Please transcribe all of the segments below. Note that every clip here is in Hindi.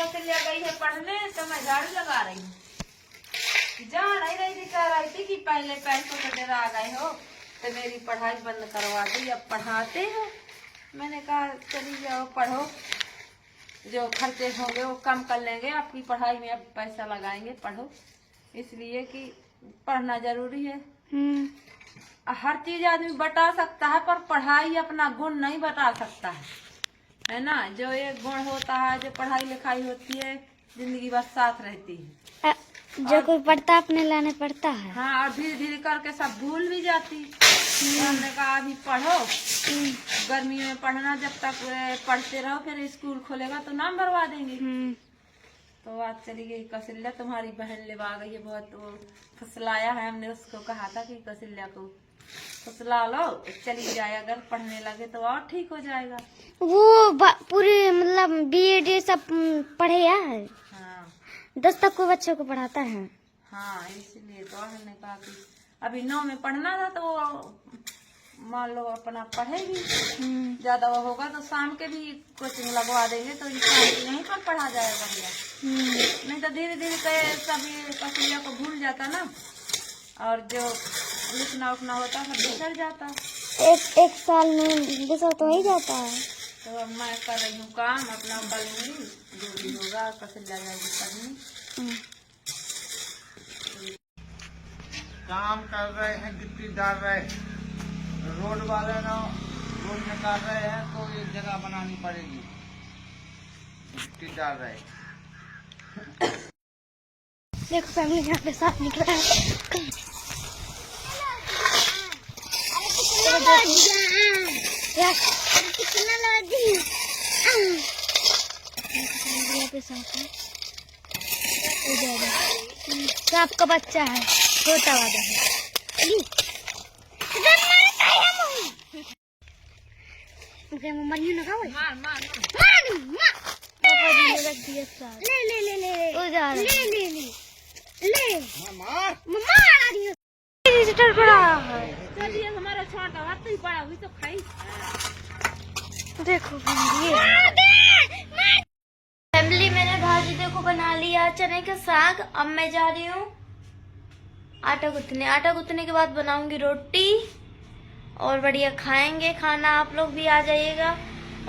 कौशल्या गई है पढ़ने तो मैं झाड़ू लगा रही हूँ। जा नहीं रही थी, कह रही थी कि पहले पैसों का डरा आ गए हो तो मेरी पढ़ाई बंद करवा दी, अब पढ़ाते हो। मैंने कहा चली जाओ पढ़ो, जो खर्चे होंगे वो कम कर लेंगे, आपकी पढ़ाई में अब पैसा लगाएंगे, पढ़ो। इसलिए कि पढ़ना जरूरी है। हर चीज आदमी बता सकता है पर पढ़ाई अपना गुण नहीं बता सकता है ना। जो एक गुण होता है, जो पढ़ाई लिखाई होती है, जिंदगी भर साथ रहती है। जो कोई पढ़ता अपने लाने पड़ता है। हाँ, और धीरे धीरे करके सब भूल भी जाती। तो हमने कहा अभी पढ़ो, गर्मी में पढ़ना, जब तक पढ़ते रहो फिर स्कूल खोलेगा तो नाम भरवा देंगे। तो आज चली गई कौशल्या, तुम्हारी बहन ले आ गई है, बहुत वो फुसलाया है। हमने उसको कहा था कि कौशल्या को फुसला लो, चली जाए, अगर पढ़ने लगे तो और ठीक हो जाएगा। वो पूरी मतलब बीएड सब पढ़े है। हाँ 10 तक को बच्चों को पढ़ाता है। हाँ, इसलिए तो हमने कहा कि अभी 9 में पढ़ना था तो मान लो अपना पढ़ेगी। ज्यादा वो होगा तो शाम के भी कोचिंग लगवा देंगे तो यहीं पर पढ़ा जाएगा भैया। नहीं तो धीरे धीरे सभी कौशल्या को भूल जाता ना, और जो लिखना उठना होता सब बिछड़ जाता। एक साल में बिछड़ तो ही जाता है। तो अब मैं कर रही हूँ काम अपना, करूँगी जो भी होगा, कौशल्या जाएगी पढ़ने। काम कर रहे हैं, गिट्टी डाल रहे हैं, रोड वाले ना रोड निकाल रहे हैं तो एक जगह बनानी पड़ेगी, गिट्टी डाल रहे हैं। देखो फैमिली यहाँ पे साथ निकला है। आपका बच्चा है, छोटा वाला है। मार मार चलिए, हमारा छोटा हाथ ही पड़ा हुई तो खाई। देखो फैमिली, मैंने भाजी देखो बना लिया चने का साग। अब मैं जा रही हूँ आटा गूंथने। आटा गूंथने के बाद बनाऊंगी रोटी और बढ़िया खाएंगे खाना। आप लोग भी आ जाइएगा,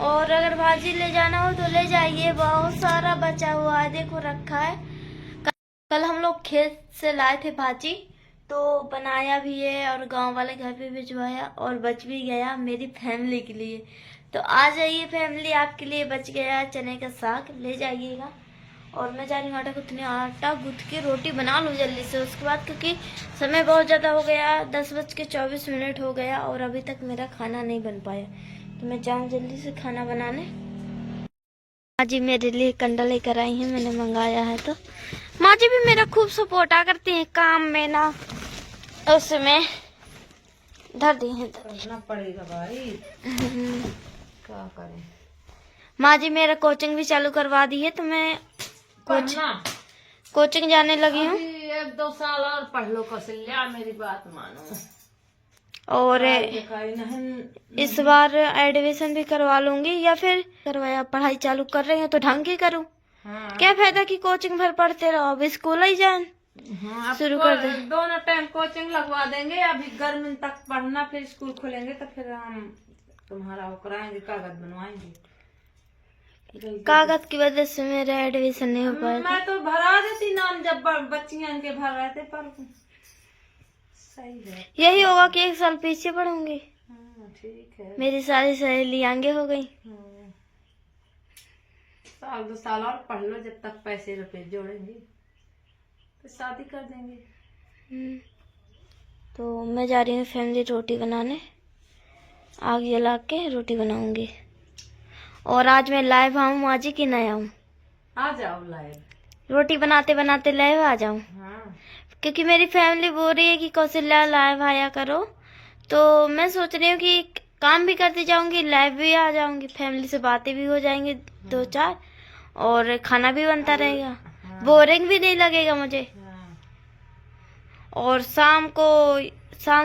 और अगर भाजी ले जाना हो तो ले जाइए, बहुत सारा बचा हुआ है, देखो रखा है। कल हम लोग खेत से लाए थे भाजी, तो बनाया भी है और गांव वाले घर पे भिजवाया, और बच भी गया मेरी फैमिली के लिए। तो आ जाइए फैमिली, आपके लिए बच गया चने का साग, ले जाइएगा। और मैं जा रही हूँ आटा गूंथने। आटा गूंथ के रोटी बना लूँ जल्दी से, उसके बाद, क्योंकि समय बहुत ज़्यादा हो गया, 10:24 हो गया और अभी तक मेरा खाना नहीं बन पाया। तो मैं जाऊँ जल्दी से खाना बनाने। माँ जी मेरे लिए कंडा लेकर आई हैं, मैंने मंगाया है। तो माँ जी भी मेरा खूब सपोर्टा करती हैं काम में ना, उसमें धर दी है। करना पड़ेगा भाई, क्या करें। माँ जी मेरा कोचिंग भी चालू करवा दी है, तो मैं कोचिंग जाने लगी हूँ। 1-2 साल और पढ़ लो कौशल्या, मेरी बात मानो। और नहीं, इस बार एडमिशन भी करवा लूंगी, या फिर करवाया पढ़ाई चालू कर रही हूँ तो ढंग की करूँ। हाँ। क्या फायदा कि कोचिंग भर पढ़ते रहो, अब स्कूल ही जान शुरू कर दे। दोनों टाइम कोचिंग लगवा देंगे। अभी गर्मी तक पढ़ना, फिर स्कूल खोलेंगे तो फिर हम तुम्हारा वो कराएंगे, कागज बनवाएंगे। कागज की वजह से मेरा एडमिशन नहीं हो पाया। मैं तो भरा देती नाम, जब बच्चियां के भर रहे थे, पर सही है। यही होगा कि 1 साल पीछे पढ़ूंगी। ठीक है, मेरी सारी सहेली आगे हो गई। साल 2 साल और पढ़ लो, जब तक पैसे रुपए जोड़ेंगे तो शादी कर देंगे। तो मैं जा रही हूँ फैमिली रोटी बनाने, आग जला के रोटी बनाऊंगी। और आज मैं लाइव आऊँ आज ही कि नहीं आऊँ? आ जाओ लाइव, रोटी बनाते बनाते लाइव आ जाऊँ। हाँ। क्योंकि मेरी फैमिली बोल रही है कि कौशल्या लाइव आया करो, तो मैं सोच रही हूँ कि काम भी करती जाऊंगी, लाइव भी आ जाऊंगी, फैमिली से बातें भी हो जाएंगी 2-4, और खाना भी बनता रहेगा, बोरिंग भी नहीं लगेगा मुझे। और शाम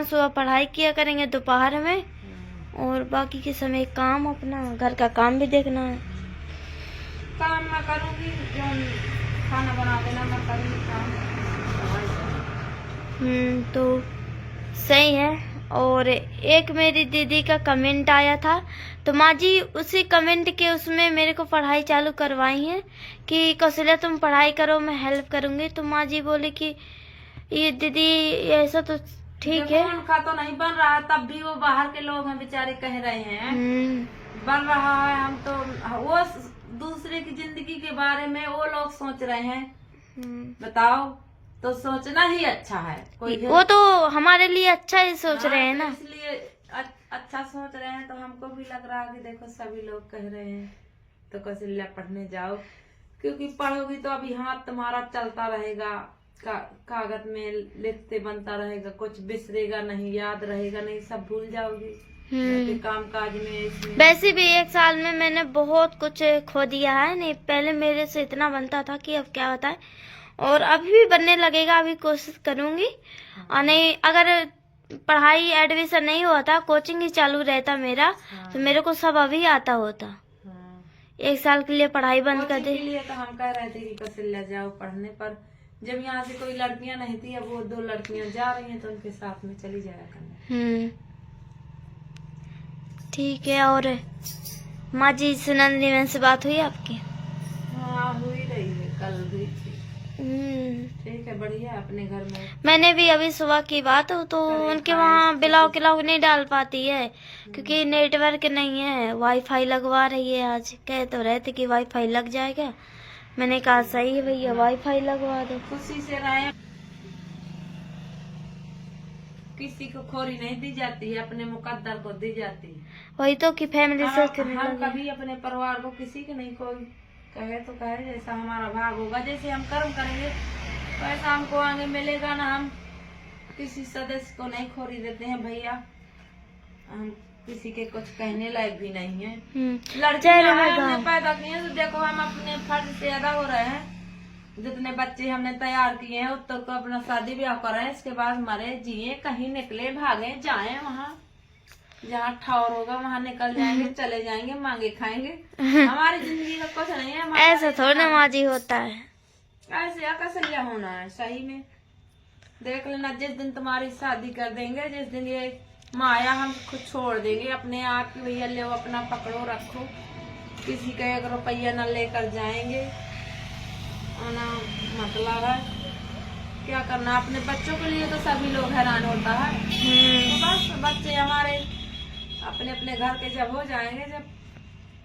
सुबह पढ़ाई किया करेंगे दोपहर में, और बाकी के समय काम, अपना घर का काम भी देखना है। काम मैं करूँगी, जो खाना बना देना मैं करूँगी काम। तो सही है। और एक मेरी दीदी का कमेंट आया था, तो माँ जी उसी कमेंट के उसमें मेरे को पढ़ाई चालू करवाई है कि कौशल्या तुम पढ़ाई करो, मैं हेल्प करूँगी। तो माँ जी बोले कि ये दीदी ऐसा तो ठीक है, उनका तो नहीं बन रहा, तब भी वो बाहर के लोग हैं बेचारे कह रहे हैं बन रहा है। हम तो वो दूसरे की जिंदगी के बारे में वो लोग सोच रहे हैं, बताओ, तो सोचना ही अच्छा है। कोई वो तो हमारे लिए अच्छा ही सोच रहे हैं ना, इसलिए अच्छा सोच रहे हैं। तो हमको भी लग रहा है कि देखो सभी लोग कह रहे हैं तो कौशल्या पढ़ने जाओ, क्योंकि पढ़ोगी तो अभी हाथ तुम्हारा चलता रहेगा, कागज में लिखते बनता रहेगा, कुछ बिसरेगा नहीं, याद रहेगा नहीं, सब भूल जाओगी काम काज में। वैसे भी 1 साल में मैंने बहुत कुछ खो दिया है। नहीं पहले मेरे से इतना बनता था कि अब क्या बताएं, और अभी भी बनने लगेगा, अभी कोशिश करूंगी। और नहीं अगर पढ़ाई एडमिशन नहीं हुआ था, कोचिंग ही चालू रहता मेरा, तो मेरे को सब अभी आता होता। 1 साल के लिए पढ़ाई बंद कर दी। लिए तो हम कह रहे थे कि कौशल्या जाओ पढ़ने, पर जब यहाँ से कोई लड़कियां नहीं थी, अब वो 2 लड़कियां जा रही हैं तो उनके साथ में चली जाया करना। ठीक है। और माँ जी से नंदी बहन से बात हुई आपकी? हाँ हुई रही है, कल हुई थी। ठीक है, बढ़िया है अपने घर में। मैंने भी अभी सुबह की बात हो, तो उनके वहाँ बिलाव किलाव नहीं डाल पाती है क्योंकि नेटवर्क नहीं है, वाईफाई लगवा रही है। आज कह तो रहे थे कि वाईफाई लग जाएगा, मैंने कहा सही है भैया वाईफाई लगवा दो। खुशी से रहे, किसी को खोरी नहीं दी जाती है, अपने मुकद्दर को दी जाती है। वही तो कि फैमिली से हम कभी अपने परिवार को किसी के नहीं, कोई कहे तो कहे, जैसा हमारा भाग होगा, जैसे हम कर्म करेंगे वैसा हमको आगे मिलेगा ना। हम किसी सदस्य को नहीं खोरी देते हैं भैया, हम किसी के कुछ कहने लायक भी नहीं है। लड़कियां हमने पैदा की हैं तो देखो हम अपने फर्ज से अदा हो रहे हैं। जितने बच्चे हमने तैयार किए हैं उत्तर को अपना शादी ब्याह करें, इसके बाद मरे जिए, कहीं निकले भागे जाए, वहाँ जहाँ ठौर होगा वहाँ निकल जाएंगे, चले जाएंगे, मांगे खाएंगे। हमारी जिंदगी का कुछ नहीं है। ऐसा थोड़ा माँ जी होता है, ऐसे कौशल्या होना है सही में। देख लेना, जिस दिन तुम्हारी शादी कर देंगे, जिस दिन ये माया हम खुद छोड़ देंगे अपने आप की, भैया ले अपना पकड़ो रखो, किसी का 1 रुपया न लेकर जाएंगे, आना मतलब है क्या करना। अपने बच्चों के लिए तो सभी लोग हैरान होता है। तो बस बच्चे हमारे अपने अपने घर के जब हो जाएंगे, जब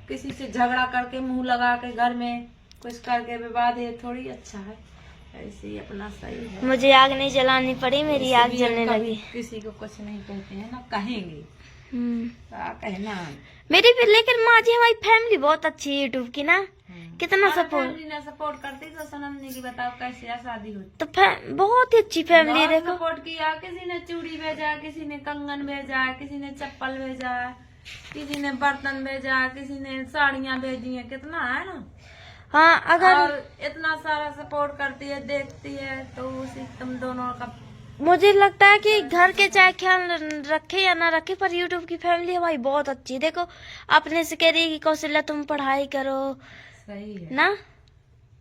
किसी से झगड़ा करके मुंह लगा के घर में कुछ करके विवाद, ये थोड़ी अच्छा है। ऐसे ही अपना सही है। मुझे आग नहीं जलानी पड़ी, मेरी आग जलने लगी। किसी को कुछ नहीं कहते हैं ना, कहेंगे क्या कहना मेरी भी। लेकिन माँ जी हमारी फैमिली बहुत अच्छी है यूट्यूब की ना, कितना सपोर्ट करती तो सनंदी की बताओ कैसे शादी हुई। तो बहुत ही अच्छी फैमिली। देखो सपोर्ट किया, किसी ने चूड़ी भेजा, किसी ने कंगन भेजा, किसी ने चप्पल भेजा, किसी ने बर्तन भेजा, किसी ने साड़ियाँ भेजी है, कितना है ना। हाँ अगर और इतना सारा सपोर्ट करती है, देखती है, तो उसी तुम दोनों का मुझे लगता है कि घर के चाहे ख्याल रखे या ना रखे, पर यूट्यूब की फैमिली हमारी बहुत अच्छी है। देखो अपने से कह रही है कि कौशल्या तुम पढ़ाई करो, सही है ना।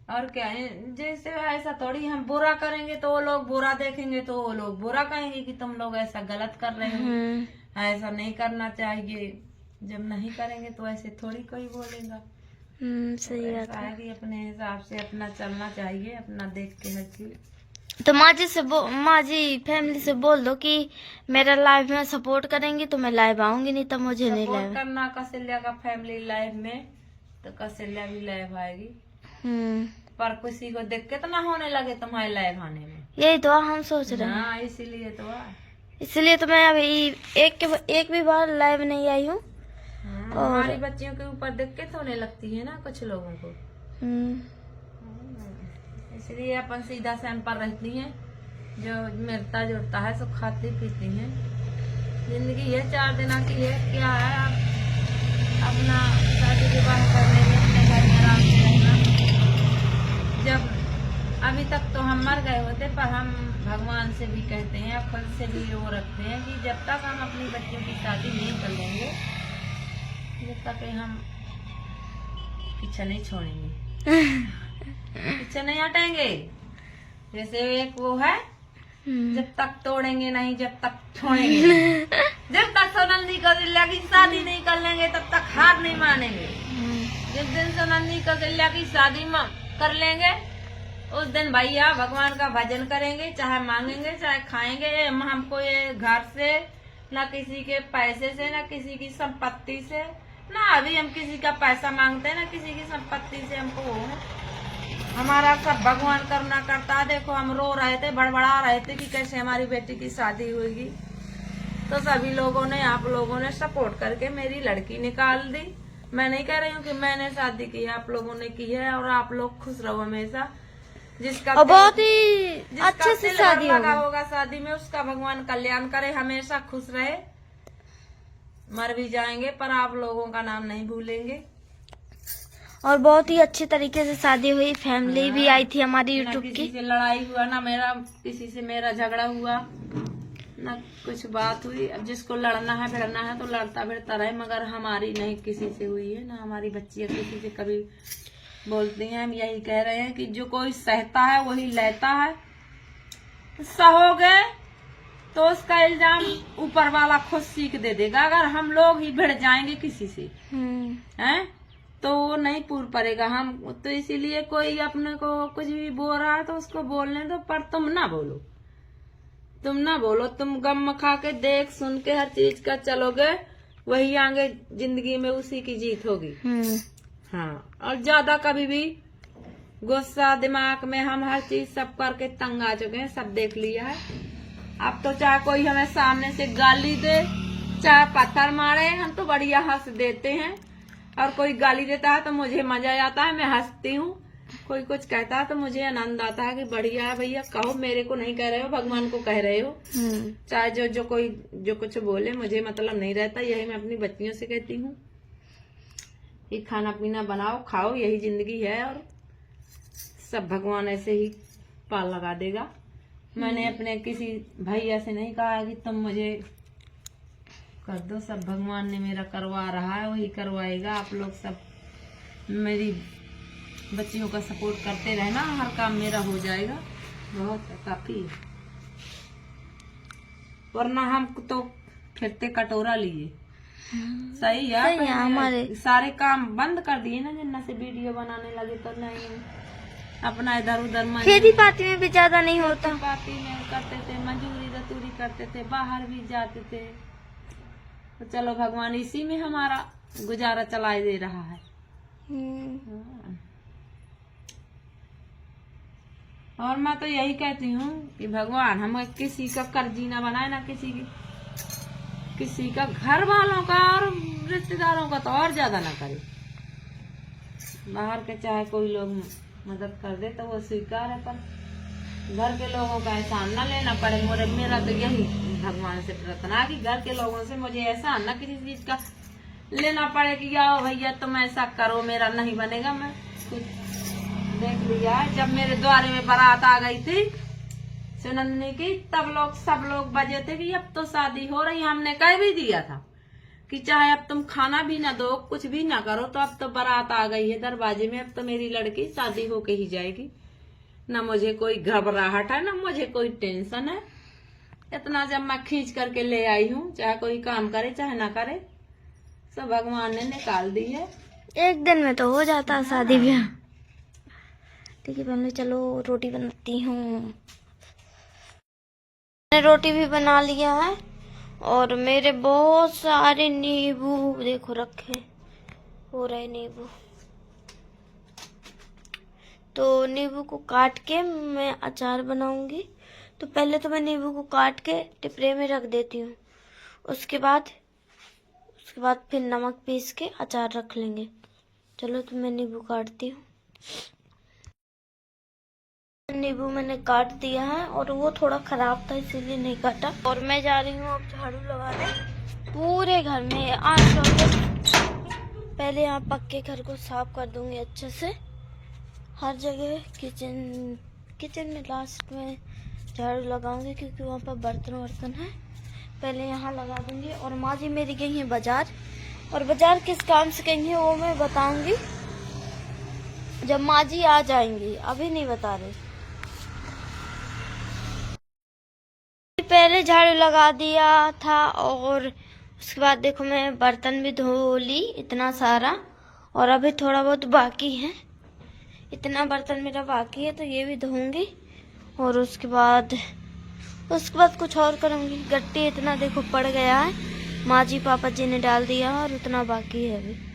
और क्या है, जैसे ऐसा थोड़ी हम बुरा करेंगे तो वो लोग बुरा देखेंगे, तो वो लोग बुरा कहेंगे कि तुम लोग ऐसा गलत कर रहे हो, ऐसा नहीं करना चाहिए। जब नहीं करेंगे तो ऐसे थोड़ी कोई बोलेगा। सही बात है कि अपने हिसाब से अपना चलना चाहिए, अपना देख के हर चीज। तो माँ जी फैमिली से बोल दो कि मेरा लाइफ में सपोर्ट करेंगी तो मैं लाइव आऊंगी, नहीं तो मुझे नहीं लाइव करना। कौशल्या का फैमिली लाइव में तो कौशल्या भी लाइव आएगी। पर किसी को दिक्कत ना होने लगे तुम्हारे लाइव आने में, यही तो हम सोच रहे हैं। इसीलिए तो मैं अभी एक भी बार लाइव नहीं आई हूँ। हमारी बच्चियों के ऊपर दिक्कत होने लगती है ना कुछ लोगों को, इसलिए अपन सीधा सैंपल रहती हैं, जो मिलता जुलता है सो खाती पीती हैं। जिंदगी है 4 दिन की है, क्या है आप अपना शादी विवाह करने में अपने घर में आराम से रहना। जब अभी तक तो हम मर गए होते, पर हम भगवान से भी कहते हैं, खुद से भी वो रखते हैं कि जब तक हम अपनी बच्चियों की शादी नहीं कर लेंगे, जब तक हम पीछे नहीं छोड़ेंगे, पीछे नहीं हटेंगे। जैसे एक वो है, जब तक तोड़ेंगे नहीं, जब तक छोड़ेंगे। जब तक सोनल का जिला की शादी नहीं कर लेंगे तब तक हार नहीं मानेंगे। जिस दिन सोनल का जिला की शादी कर लेंगे उस दिन भैया भगवान का भजन करेंगे, चाहे मांगेंगे चाहे खाएंगे। हमको ये घर से ना किसी के पैसे से ना किसी की संपत्ति से, ना अभी हम किसी का पैसा मांगते हैं ना किसी की संपत्ति से हमको वो है। हमारा सब भगवान करुणा करता है। देखो हम रो रहे थे, बड़बड़ा रहे थे कि कैसे हमारी बेटी की शादी होगी, तो सभी लोगों ने, आप लोगों ने सपोर्ट करके मेरी लड़की निकाल दी। मैं नहीं कह रही हूँ कि मैंने शादी की है, आप लोगों ने की है। और आप लोग खुश रहो हमेशा। जिसका बहुत ही अच्छे से शादी लगा होगा शादी में, उसका भगवान कल्याण करे, हमेशा खुश रहे। मर भी जाएंगे पर आप लोगों का नाम नहीं भूलेंगे। और बहुत ही अच्छे तरीके से शादी हुई। फैमिली भी आई थी हमारी यूट्यूब की। किसी से लड़ाई हुआ ना, मेरा किसी से मेरा झगड़ा हुआ ना, कुछ बात हुई। अब जिसको लड़ना है भिड़ना है तो लड़ता भिड़ता रहे, मगर हमारी नहीं किसी से हुई है ना। हमारी बच्चियां किसी से कभी बोलती हैं। हम यही कह रहे हैं कि जो कोई सहता है वही लेता है। सहोगे तो उसका इल्जाम ऊपर वाला खुद सीख दे देगा। अगर हम लोग ही भिड़ जाएंगे किसी से हैं तो वो नहीं पूर पड़ेगा। हम तो इसीलिए कोई अपने को कुछ भी बोल रहा है तो उसको बोलने दो, पर तुम ना बोलो, तुम ना बोलो। तुम गम खा के देख सुन के हर चीज का चलोगे, वही आगे जिंदगी में उसी की जीत होगी। हाँ, और ज्यादा कभी भी गुस्सा दिमाग में, हम हर चीज सब करके तंग आ चुके हैं, सब देख लिया है। अब तो चाहे कोई हमें सामने से गाली दे, चाहे पत्थर मारे, हम तो बढ़िया हंस देते हैं। और कोई गाली देता है तो मुझे मजा आता है, मैं हंसती हूँ। कोई कुछ कहता है तो मुझे आनंद आता है कि बढ़िया है भैया, कहो, मेरे को नहीं कह रहे हो, भगवान को कह रहे हो। चाहे जो कोई जो कुछ बोले, मुझे मतलब नहीं रहता। यही मैं अपनी बच्चियों से कहती हूँ कि खाना पीना बनाओ, खाओ, यही जिंदगी है। और सब भगवान ऐसे ही पाल लगा देगा। मैंने अपने किसी भैया से नहीं कहा है कि तुम मुझे कर दो, सब भगवान ने मेरा करवा रहा है, वही करवाएगा। आप लोग सब मेरी बच्चियों का सपोर्ट करते रहना, हर काम मेरा हो जाएगा। बहुत काफी है, वरना हम तो फिरते कटोरा लिए। सही है, हमारे सारे काम बंद कर दिए ना, जिन्ना से वीडियो बनाने लगे तो नहीं अपना इधर उधर खेती पाती में भी ज्यादा नहीं होता। पाती में करते थे, मजदूरी दतूरी करते थे, बाहर भी जाते थे। तो चलो भगवान इसी में हमारा गुजारा चला दे रहा है। और मैं तो यही कहती हूँ कि भगवान हमें किसी का कर्जी ना बनाए, ना किसी का घर वालों का और रिश्तेदारों का तो और ज्यादा ना करे। बाहर के चाहे कोई लोग मदद कर दे तो वो स्वीकार है, पर घर के लोगों का एहसान ना लेना पड़े। मेरा तो यही भगवान से प्रार्थना कि घर के लोगों से मुझे एहसान ना किसी चीज का लेना पड़े कि आओ भैया तुम ऐसा करो, मेरा नहीं बनेगा। मैं कुछ देख लिया है, जब मेरे द्वारे में बारात आ गई थी सुनंदनी की, तब सब लोग बजे थे कि अब तो शादी हो रही। हमने कह भी दिया था कि चाहे अब तुम खाना भी ना दो, कुछ भी ना करो, तो अब तो बारात आ गई है दरवाजे में, अब तो मेरी लड़की शादी होके ही जाएगी। ना मुझे कोई घबराहट है, ना मुझे कोई टेंशन है। इतना जब मैं खींच करके ले आई हूँ, चाहे कोई काम करे चाहे ना करे, सब भगवान ने निकाल दी है। एक दिन में तो हो जाता है शादी ब्याह। ठीक है, पहले चलो रोटी बनाती हूँ। मैंने रोटी भी बना लिया है और मेरे बहुत सारे नींबू देखो रखे हो रहे नींबू। तो नींबू को काट के मैं अचार बनाऊंगी। तो पहले तो मैं नींबू को काट के टिपरे में रख देती हूँ, उसके बाद फिर नमक पीस के अचार रख लेंगे। चलो तो मैं नींबू काटती हूँ। नींबू मैंने काट दिया है और वो थोड़ा खराब था इसीलिए नहीं काटा। और मैं जा रही हूँ अब झाड़ू लगाने पूरे घर में। आज पहले यहाँ पक्के घर को साफ कर दूंगी अच्छे से, हर जगह। किचन में लास्ट में झाड़ू लगाऊंगी क्योंकि वहाँ पर बर्तन है। पहले यहाँ लगा दूंगी। और माँ जी मेरी गई है बाजार, और बाजार किस काम से गई है वो मैं बताऊंगी। जब माँ जी आ जाएंगी, अभी नहीं बता रहे। पहले झाड़ू लगा दिया था और उसके बाद देखो मैं बर्तन भी धो ली इतना सारा, और अभी थोड़ा बहुत बाकी है। इतना बर्तन मेरा बाकी है तो ये भी धोऊंगी, और उसके बाद कुछ और करूँगी। गट्टी इतना देखो पड़ गया है, माँ जी पापा जी ने डाल दिया और उतना बाकी है अभी।